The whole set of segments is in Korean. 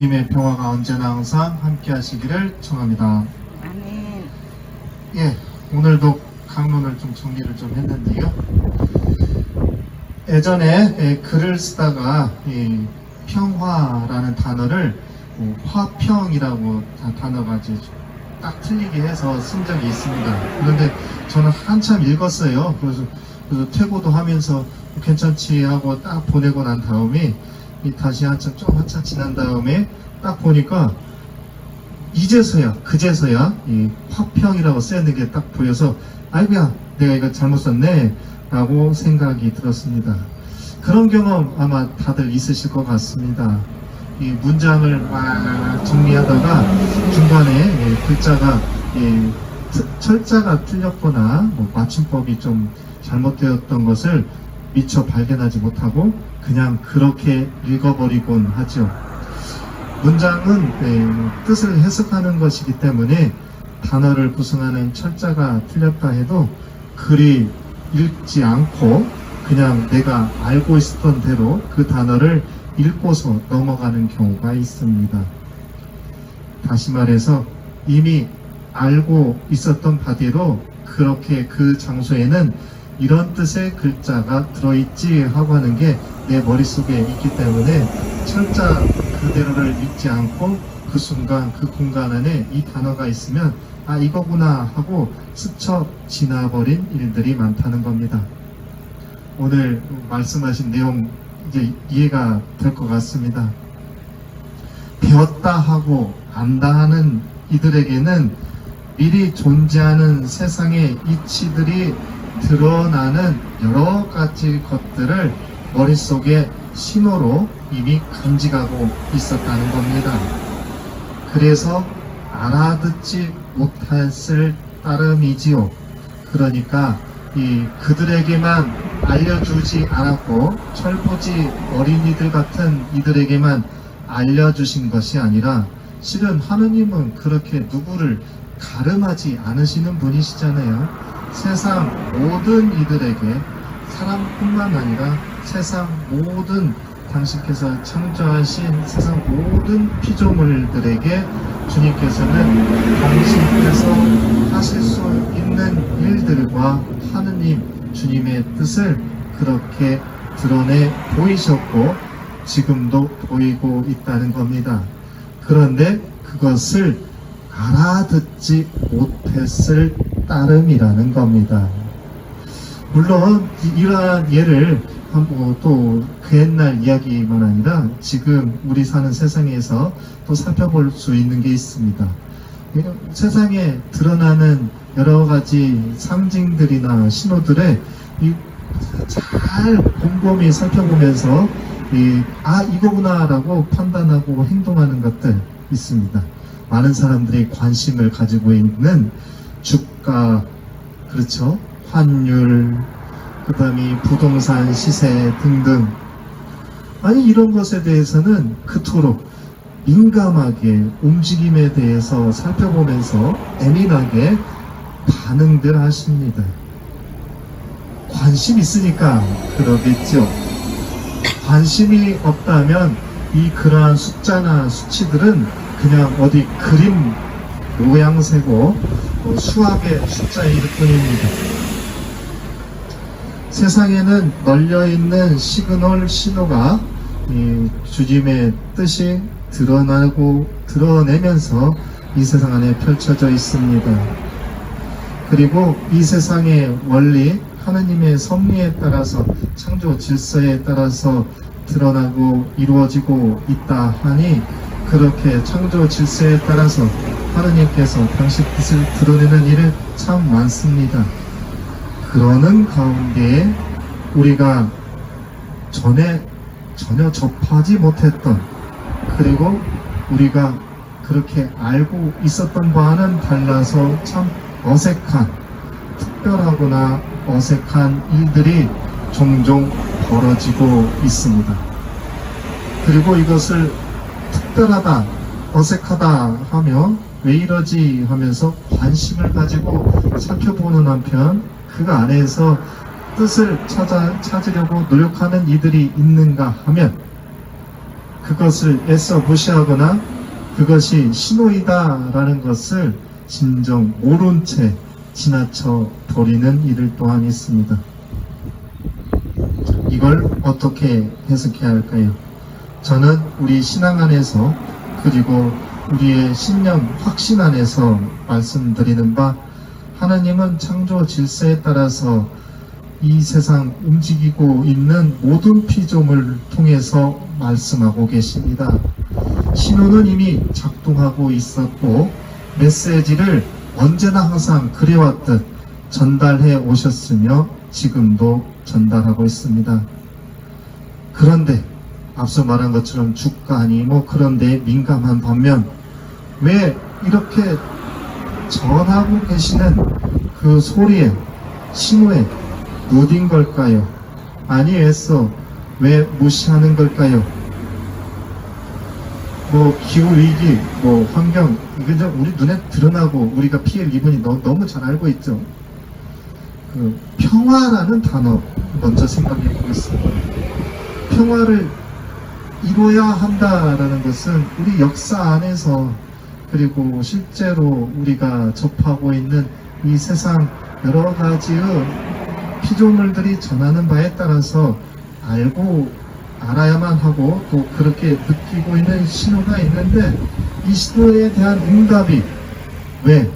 님의 평화가 언제나 항상 함께 하시기를 청합니다. 아멘. 예, 오늘도 강론을 좀 정리를 좀 했는데요. 예전에 글을 쓰다가 이 평화라는 단어를 화평이라고 단어가 이제 딱 틀리게 해서 쓴 적이 있습니다. 그런데 저는 한참 읽었어요. 그래서 퇴고도 하면서 괜찮지 하고 딱 보내고 난 다음에 다시 한참 지난 다음에 딱 보니까 그제서야 이 화평이라고 쓰여있는 게 딱 보여서 아이고야 내가 이거 잘못 썼네 라고 생각이 들었습니다. 그런 경험 아마 다들 있으실 것 같습니다. 이 문장을 막 정리하다가 중간에 글자가 철자가 틀렸거나 맞춤법이 좀 잘못되었던 것을 미처 발견하지 못하고 그냥 그렇게 읽어버리곤 하죠. 문장은 뜻을 해석하는 것이기 때문에 단어를 구성하는 철자가 틀렸다 해도 글이 읽지 않고 그냥 내가 알고 있었던 대로 그 단어를 읽고서 넘어가는 경우가 있습니다. 다시 말해서 이미 알고 있었던 바대로 그렇게 그 장소에는 이런 뜻의 글자가 들어있지 하고 하는 게 내 머릿속에 있기 때문에 철자 그대로를 읽지 않고 그 순간 그 공간 안에 이 단어가 있으면 아 이거구나 하고 스쳐 지나버린 일들이 많다는 겁니다. 오늘 말씀하신 내용 이제 이해가 될 것 같습니다. 배웠다 하고 안다 하는 이들에게는 미리 존재하는 세상의 이치들이 드러나는 여러 가지 것들을 머릿속에 신호로 이미 간직하고 있었다는 겁니다. 그래서 알아듣지 못했을 따름이지요. 그러니까 그들에게만 알려주지 않았고 철부지 어린이들 같은 이들에게만 알려주신 것이 아니라 실은 하느님은 그렇게 누구를 가름하지 않으시는 분이시잖아요. 세상 모든 이들에게 사람뿐만 아니라 세상 모든 당신께서 창조하신 세상 모든 피조물들에게 주님께서는 당신께서 하실 수 있는 일들과 하느님 주님의 뜻을 그렇게 드러내 보이셨고 지금도 보이고 있다는 겁니다. 그런데 그것을 알아듣지 못했을 따름이라는 겁니다. 물론 이러한 예를 또 그 옛날 이야기만 아니라 지금 우리 사는 세상에서 또 살펴볼 수 있는 게 있습니다. 세상에 드러나는 여러 가지 상징들이나 신호들에 잘 곰곰이 살펴보면서 이거구나 라고 판단하고 행동하는 것들 있습니다. 많은 사람들이 관심을 가지고 있는 주가, 그렇죠? 환율, 그 다음에 부동산 시세 등등. 아니 이런 것에 대해서는 그토록 민감하게 움직임에 대해서 살펴보면서 예민하게 반응들 하십니다. 관심 있으니까 그러겠죠. 관심이 없다면 그러한 숫자나 수치들은 그냥 어디 그림 모양새고 수학의 숫자일 뿐입니다. 세상에는 널려있는 시그널 신호가 주님의 뜻이 드러내면서 이 세상 안에 펼쳐져 있습니다. 그리고 이 세상의 원리, 하나님의 섭리에 따라서 창조 질서에 따라서 드러나고 이루어지고 있다 하니 그렇게 창조 질서에 따라서 하느님께서 당신 뜻을 드러내는 일은 참 많습니다. 그러는 가운데 우리가 전에 전혀 접하지 못했던 그리고 우리가 그렇게 알고 있었던 바와는 달라서 참 어색한 특별하거나 어색한 일들이 종종 벌어지고 있습니다. 그리고 이것을 특별하다, 어색하다 하며 왜 이러지 하면서 관심을 가지고 살펴보는 한편 그 안에서 뜻을 찾으려고 노력하는 이들이 있는가 하면 그것을 애써 무시하거나 그것이 신호이다라는 것을 진정 모른 채 지나쳐 버리는 일을 또한 있습니다. 이걸 어떻게 해석해야 할까요? 저는 우리 신앙 안에서 그리고 우리의 신념 확신 안에서 말씀드리는 바, 하나님은 창조 질서에 따라서 이 세상 움직이고 있는 모든 피조물을 통해서 말씀하고 계십니다. 신호는 이미 작동하고 있었고 메시지를 언제나 항상 그래왔듯 전달해 오셨으며 지금도 전달하고 있습니다. 그런데 앞서 말한 것처럼 주가니 그런데 민감한 반면 왜 이렇게 전하고 계시는 그 소리에 신호에 무딘 걸까요? 아니 애써 왜 무시하는 걸까요? 기후위기, 환경, 이게 우리 눈에 드러나고 우리가 피해를 입으니 너무 잘 알고 있죠. 평화라는 단어 먼저 생각해 보겠습니다. 평화를 이루어야 한다라는 것은 우리 역사 안에서 그리고 실제로 우리가 접하고 있는 이 세상 여러 가지의 피조물들이 전하는 바에 따라서 알아야만 하고 또 그렇게 느끼고 있는 신호가 있는데, 이 신호에 대한 응답이 왜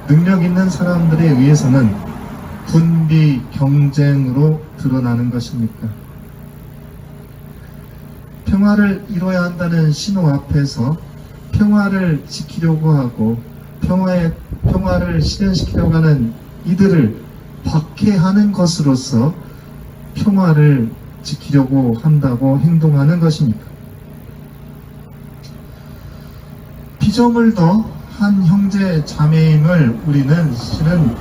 능력 있는 사람들에 의해서는 분비 경쟁으로 드러나는 것입니까? 평화를 이뤄야 한다는 신호 앞에서 평화를 지키려고 하고 평화를 실현시키려고 하는 이들을 박해하는 것으로서 평화를 지키려고 한다고 행동하는 것입니까? 피조물도 한 형제 자매임을 우리는 실은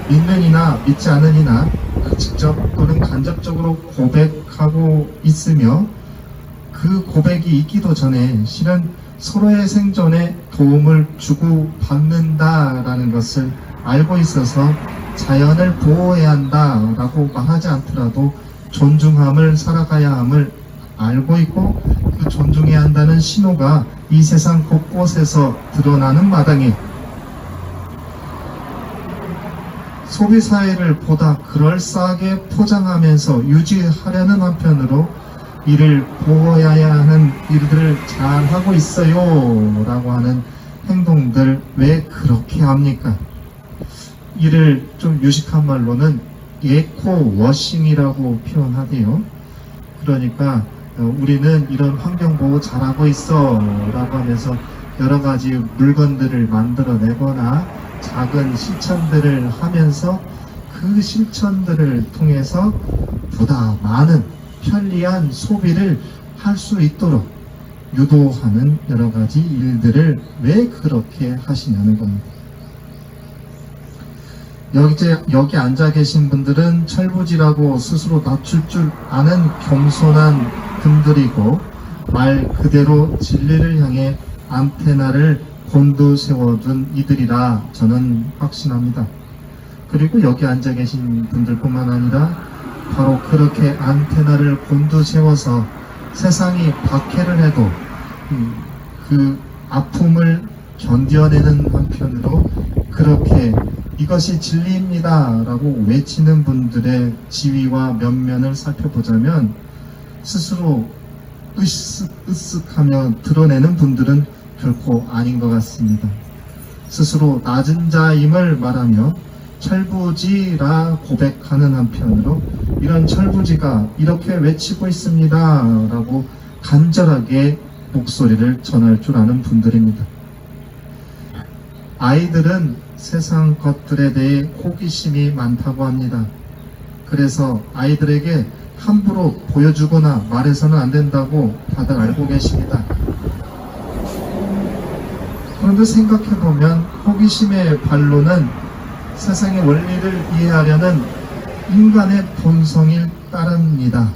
믿는이나 믿지 않으니나 직접 또는 간접적으로 고백하고 있으며, 그 고백이 있기도 전에 실은 서로의 생존에 도움을 주고받는다라는 것을 알고 있어서 자연을 보호해야 한다라고 말하지 않더라도 존중함을 살아가야 함을 알고 있고, 그 존중해야 한다는 신호가 이 세상 곳곳에서 드러나는 마당에 소비사회를 보다 그럴싸하게 포장하면서 유지하려는 한편으로 이를 보호해야 하는 일들을 잘 하고 있어요 라고 하는 행동들, 왜 그렇게 합니까? 이를 좀 유식한 말로는 에코워싱이라고 표현하대요. 그러니까 우리는 이런 환경보호 잘하고 있어 라고 하면서 여러 가지 물건들을 만들어내거나 작은 실천들을 하면서 그 실천들을 통해서 보다 많은 편리한 소비를 할 수 있도록 유도하는 여러 가지 일들을 왜 그렇게 하시냐는 겁니다. 여기 앉아 계신 분들은 철부지라고 스스로 낮출 줄 아는 겸손한 분들이고, 말 그대로 진리를 향해 안테나를 곤두세워둔 이들이라 저는 확신합니다. 그리고 여기 앉아 계신 분들뿐만 아니라 바로 그렇게 안테나를 곤두세워서 세상이 박해를 해도 그 아픔을 견뎌내는 한편으로 그렇게 이것이 진리입니다 라고 외치는 분들의 지위와 면면을 살펴보자면 스스로 으쓱으쓱하며 드러내는 분들은 결코 아닌 것 같습니다. 스스로 낮은 자임을 말하며 철부지라 고백하는 한편으로 이런 철부지가 이렇게 외치고 있습니다 라고 간절하게 목소리를 전할 줄 아는 분들입니다. 아이들은 세상 것들에 대해 호기심이 많다고 합니다. 그래서 아이들에게 함부로 보여주거나 말해서는 안 된다고 다들 알고 계십니다. 그런데 생각해보면 호기심의 발로는 세상의 원리를 이해하려는 인간의 본성일 따릅니다.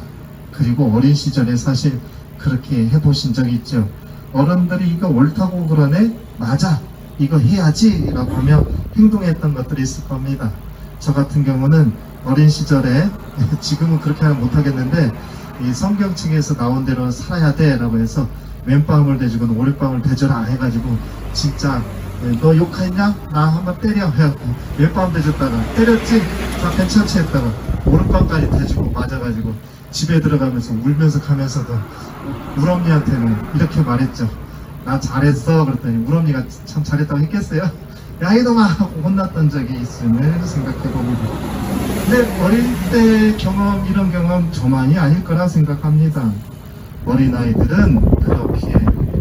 그리고 어린 시절에 사실 그렇게 해보신 적 있죠. 어른들이 이거 옳다고 그러네? 맞아! 이거 해야지! 라고 하며 행동했던 것들이 있을 겁니다. 저 같은 경우는 어린 시절에 지금은 그렇게 하면 못하겠는데 이 성경책에서 나온 대로 살아야 돼라고 해서 왼빵을 대주고 오른빵을 대줘라 해가지고 진짜 너 욕했냐? 나 한번 때려 해갖고 왼빵 대줬다가 때렸지? 다 괜찮지 했다가 오른빵까지 대주고 맞아가지고 집에 들어가면서 울면서 가면서도 우렁니한테는 이렇게 말했죠. 나 잘했어 그랬더니 우렁니가 참 잘했다고 했겠어요? 야 이놈아 하고 혼났던 적이 있음을 생각해봅니다. 근데 어릴 때 경험 이런 경험 저만이 아닐 거라 생각합니다. 어린아이들은 그렇게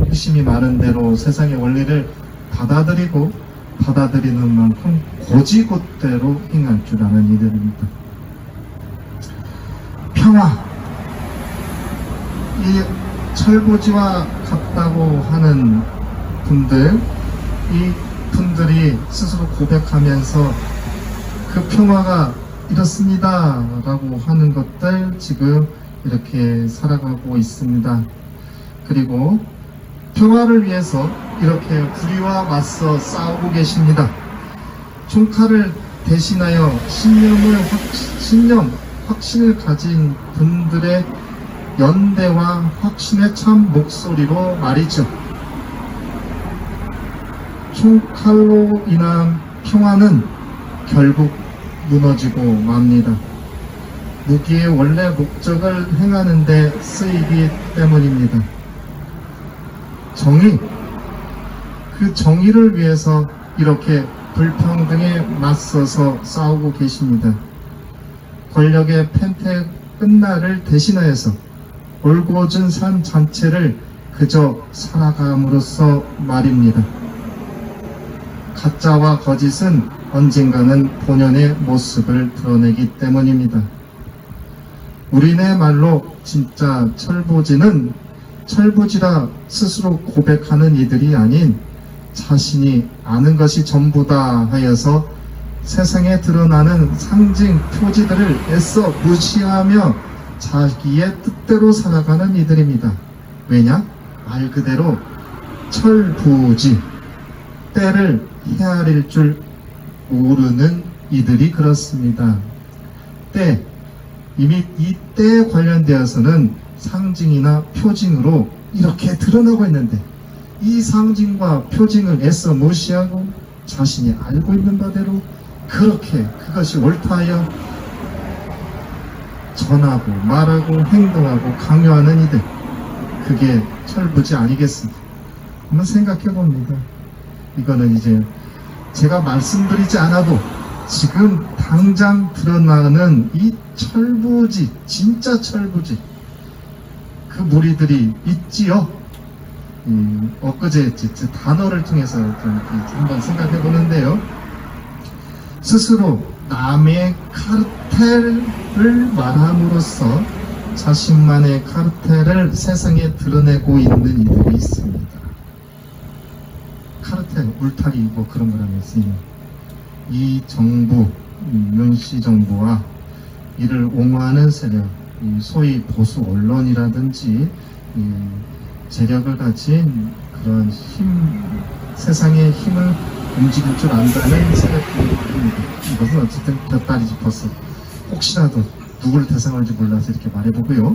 욕심이 많은 대로 세상의 원리를 받아들이고 받아들이는 만큼 고지곳대로 행할 줄 아는 이들입니다. 평화, 이 철부지와 같다고 하는 분들, 이 분들이 스스로 고백하면서 그 평화가 이렇습니다 라고 하는 것들 지금 이렇게 살아가고 있습니다. 그리고 평화를 위해서 이렇게 불의와 맞서 싸우고 계십니다. 총칼을 대신하여 확신을 가진 분들의 연대와 확신의 참 목소리로 말이죠. 총칼로 인한 평화는 결국 무너지고 맙니다. 무기의 원래 목적을 행하는 데 쓰이기 때문입니다. 정의, 그 정의를 위해서 이렇게 불평등에 맞서서 싸우고 계십니다. 권력의 펜태 끝날을 대신하여서 올곧은 삶 전체를 그저 살아감으로써 말입니다. 가짜와 거짓은 언젠가는 본연의 모습을 드러내기 때문입니다. 우리네 말로 진짜 철부지라 스스로 고백하는 이들이 아닌 자신이 아는 것이 전부다 하여서 세상에 드러나는 상징 표지들을 애써 무시하며 자기의 뜻대로 살아가는 이들입니다. 왜냐? 말 그대로 철부지, 때를 헤아릴 줄 모르는 이들이 그렇습니다. 때, 이미 이 때에 관련되어서는 상징이나 표징으로 이렇게 드러나고 있는데 이 상징과 표징을 애써 무시하고 자신이 알고 있는 바대로 그렇게 그것이 옳다 하여 전하고 말하고 행동하고 강요하는 이들, 그게 철부지 아니겠습니까? 한번 생각해 봅니다. 이거는 이제 제가 말씀드리지 않아도 지금 당장 드러나는 이 철부지, 진짜 철부지, 그 무리들이 있지요. 엊그제 단어를 통해서 한번 생각해 보는데요. 스스로 남의 카르텔을 말함으로써 자신만의 카르텔을 세상에 드러내고 있는 이들이 있습니다. 카르텔, 울타리 뭐 그런 거라면서 이 정부, 윤씨 정부와 이를 옹호하는 세력, 소위 보수 언론이라든지 재력을 가진 그런 세상의 힘을 움직일 줄 안다는 세력들입니다. 이것은 어쨌든 곁다리 짚어서 혹시라도 누구를 대상할지 몰라서 이렇게 말해보고요.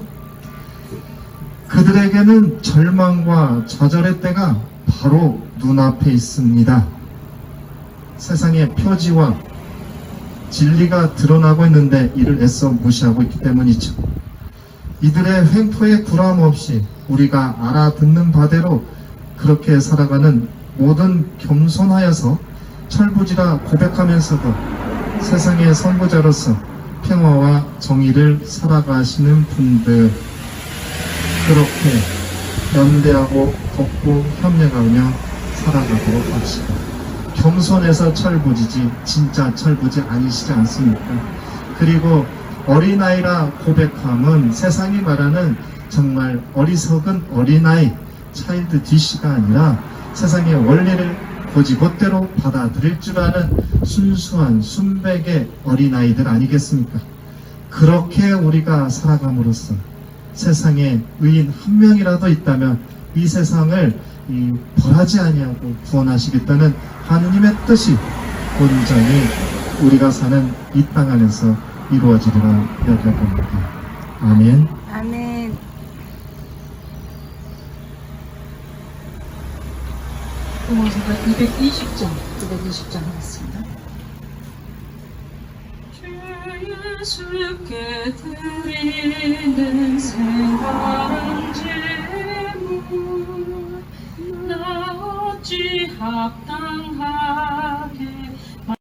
그들에게는 절망과 좌절의 때가 바로 눈앞에 있습니다. 세상의 표지와 진리가 드러나고 있는데 이를 애써 무시하고 있기 때문이죠. 이들의 횡포에 구람 없이 우리가 알아듣는 바대로 그렇게 살아가는 모든 겸손하여서 철부지라 고백하면서도 세상의 선구자로서 평화와 정의를 살아가시는 분들, 그렇게 연대하고 돕고 협력하며 살아가도록 합시다. 겸손해서 철부지지 진짜 철부지 아니시지 않습니까? 그리고 어린아이라 고백함은 세상이 말하는 정말 어리석은 어린아이, 차일드 디시가 아니라 세상의 원리를 고지곳대로 받아들일 줄 아는 순수한 순백의 어린아이들 아니겠습니까? 그렇게 우리가 살아감으로써 세상에 의인 한 명이라도 있다면 이 세상을 벌하지 아니하고 구원하시겠다는 하느님의 뜻이 온전히 우리가 사는 이 땅 안에서 이루어지리라 여겨봅니다. 아멘. 아멘. 응원사가 220장 하겠습니다. 주 예수께 드리는 생활 제물 나 어찌 합